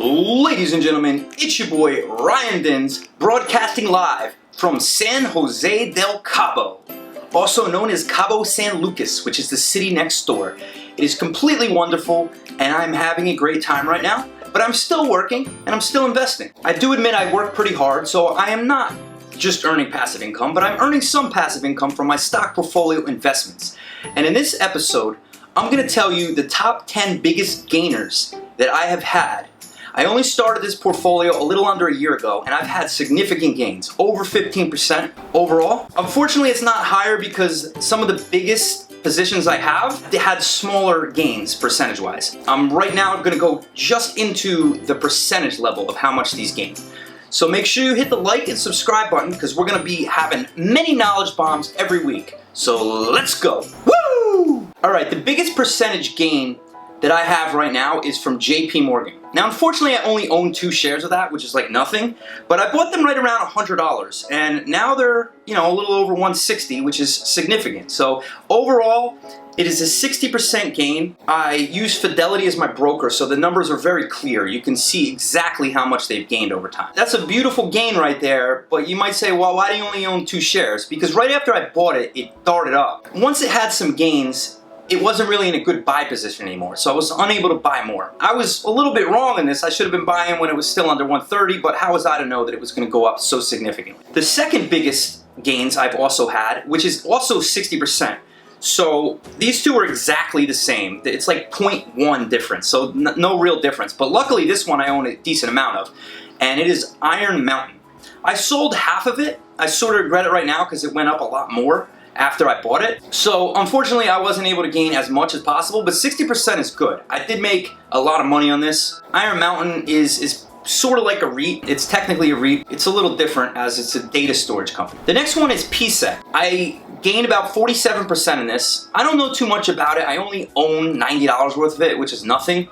Ladies and gentlemen, it's your boy Ryan Dins, broadcasting live from San Jose del Cabo, also known as Cabo San Lucas, which is the city next door. It is completely wonderful, and I'm having a great time right now, but I'm still working, and I'm still investing. I do admit I work pretty hard, so I am not just earning passive income, but I'm earning some passive income from my stock portfolio investments. And in this episode, I'm going to tell you the top 10 biggest gainers that I have had. I only started this portfolio a little under a year ago, and I've had significant gains, over 15% overall. Unfortunately, it's not higher because some of the biggest positions I have, they had smaller gains percentage-wise. I'm right now going to go just into the percentage level of how much these gained. So make sure you hit the like and subscribe button because we're going to be having many knowledge bombs every week. So let's go. Woo! All right, the biggest percentage gain that I have right now is from JP Morgan. Now, unfortunately, I only own 2 shares of that, which is like nothing, but I bought them right around $100, and now they're, a little over $160, which is significant. So overall, it is a 60% gain. I use Fidelity as my broker, so the numbers are very clear. You can see exactly how much they've gained over time. That's a beautiful gain right there, but you might say, well, why do you only own 2 shares? Because right after I bought it, it darted up. Once it had some gains, it wasn't really in a good buy position anymore, so I was unable to buy more. I was a little bit wrong in this. I should have been buying when it was still under 130, but how was I to know that it was going to go up so significantly? The second biggest gains I've also had, which is also 60%. So these two are exactly the same. It's like 0.1 difference, so no real difference. But luckily this one I own a decent amount of, and it is Iron Mountain. I sold half of it. I sort of regret it right now because it went up a lot more after I bought it. So unfortunately I wasn't able to gain as much as possible, but 60% is good. I did make a lot of money on this. Iron Mountain is sort of like a REIT. It's technically a REIT. It's a little different as it's a data storage company. The next one is Psec. I gained about 47% in this. I don't know too much about it. I only own $90 worth of it, which is nothing.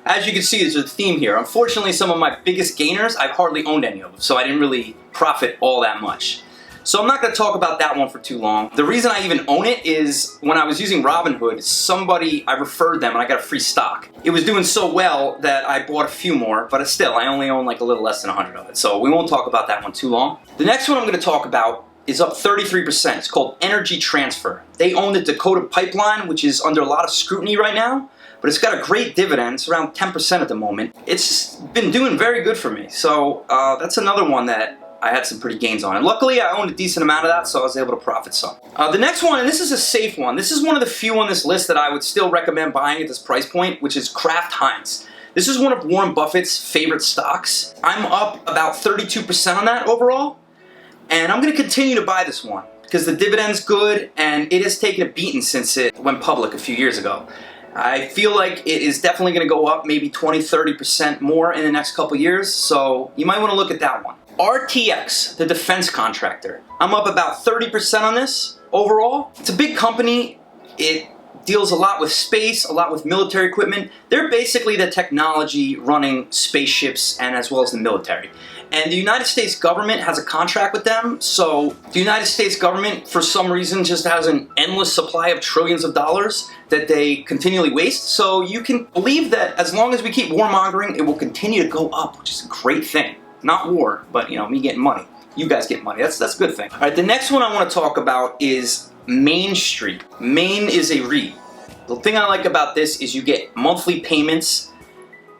As you can see, there's a theme here. Unfortunately, some of my biggest gainers, I've hardly owned any of them, so I didn't really profit all that much. So I'm not going to talk about that one for too long. The reason I even own it is when I was using Robinhood, I referred them and I got a free stock. It was doing so well that I bought a few more, but still, I only own like a little less than 100 of it. So we won't talk about that one too long. The next one I'm going to talk about is up 33%. It's called Energy Transfer. They own the Dakota Pipeline, which is under a lot of scrutiny right now, but it's got a great dividend. It's around 10% at the moment. It's been doing very good for me. So that's another one that I had some pretty gains on. And luckily, I owned a decent amount of that, so I was able to profit some. The next one, and this is a safe one. This is one of the few on this list that I would still recommend buying at this price point, which is Kraft Heinz. This is one of Warren Buffett's favorite stocks. I'm up about 32% on that overall, and I'm going to continue to buy this one because the dividend's good, and it has taken a beating since it went public a few years ago. I feel like it is definitely going to go up maybe 20-30% more in the next couple years, so you might want to look at that one. RTX, the defense contractor. I'm up about 30% on this overall. It's a big company. It deals a lot with space, a lot with military equipment. They're basically the technology running spaceships and as well as the military. And the United States government has a contract with them, so the United States government, for some reason, just has an endless supply of trillions of dollars that they continually waste. So you can believe that as long as we keep warmongering, it will continue to go up, which is a great thing. Not war, but me getting money. You guys get money. That's a good thing. All right, the next one I want to talk about is Main Street. Maine is a REIT. The thing I like about this is you get monthly payments.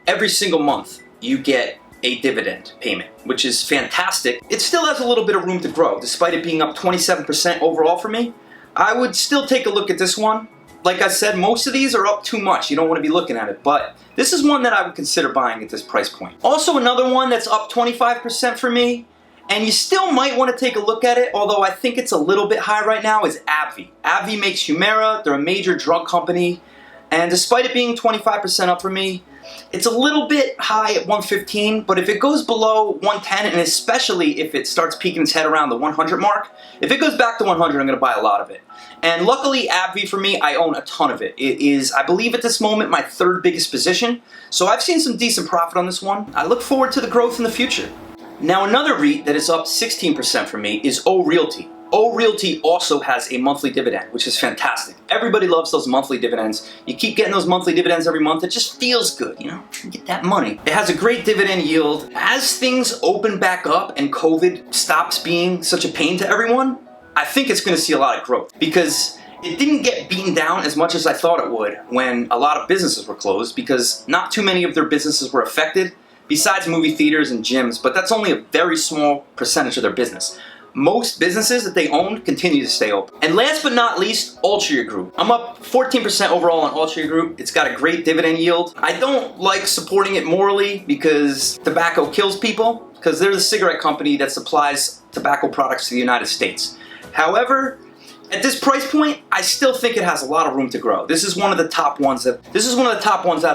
Every single month you get a dividend payment, which is fantastic. It still has a little bit of room to grow, despite it being up 27% overall for me. I would still take a look at this one. Like I said, most of these are up too much. You don't want to be looking at it, but this is one that I would consider buying at this price point. Also, another one that's up 25% for me, and you still might want to take a look at it, although I think it's a little bit high right now, is AbbVie. AbbVie makes Humira. They're a major drug company, and despite it being 25% up for me, it's a little bit high at 115, but if it goes below 110, and especially if it starts peeking its head around the 100 mark, if it goes back to 100, I'm going to buy a lot of it. And luckily, AbbVie for me, I own a ton of it. It is, I believe at this moment, my 3rd biggest position, so I've seen some decent profit on this one. I look forward to the growth in the future. Now, another REIT that is up 16% for me is O Realty. O Realty also has a monthly dividend, which is fantastic. Everybody loves those monthly dividends. You keep getting those monthly dividends every month. It just feels good, you know? You get that money. It has a great dividend yield. As things open back up and COVID stops being such a pain to everyone, I think it's going to see a lot of growth because it didn't get beaten down as much as I thought it would when a lot of businesses were closed because not too many of their businesses were affected, besides movie theaters and gyms, but that's only a very small percentage of their business. Most businesses that they owned continue to stay open. And last but not least, Altria Group. I'm up 14% overall on Altria Group. It's got a great dividend yield. I don't like supporting it morally because tobacco kills people, because they're the cigarette company that supplies tobacco products to the United States. However, at this price point, I still think it has a lot of room to grow. This is one of the top ones out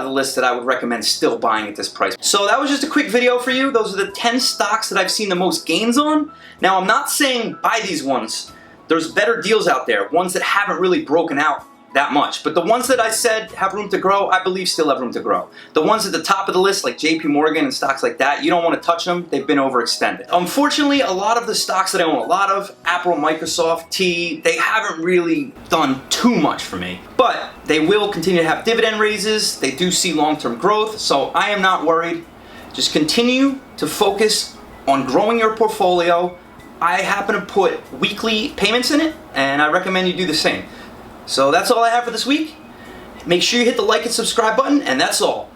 of the list that I would recommend still buying at this price. So that was just a quick video for you. Those are the 10 stocks that I've seen the most gains on. Now, I'm not saying buy these ones. There's better deals out there, ones that haven't really broken out that much. But the ones that I said have room to grow, I believe still have room to grow. The ones at the top of the list, like JP Morgan and stocks like that, you don't want to touch them. They've been overextended. Unfortunately, a lot of the stocks that I own a lot of, Apple, Microsoft, T, they haven't really done too much for me. But they will continue to have dividend raises. They do see long-term growth, so I am not worried. Just continue to focus on growing your portfolio. I happen to put weekly payments in it, and I recommend you do the same. So that's all I have for this week. Make sure you hit the like and subscribe button, and that's all.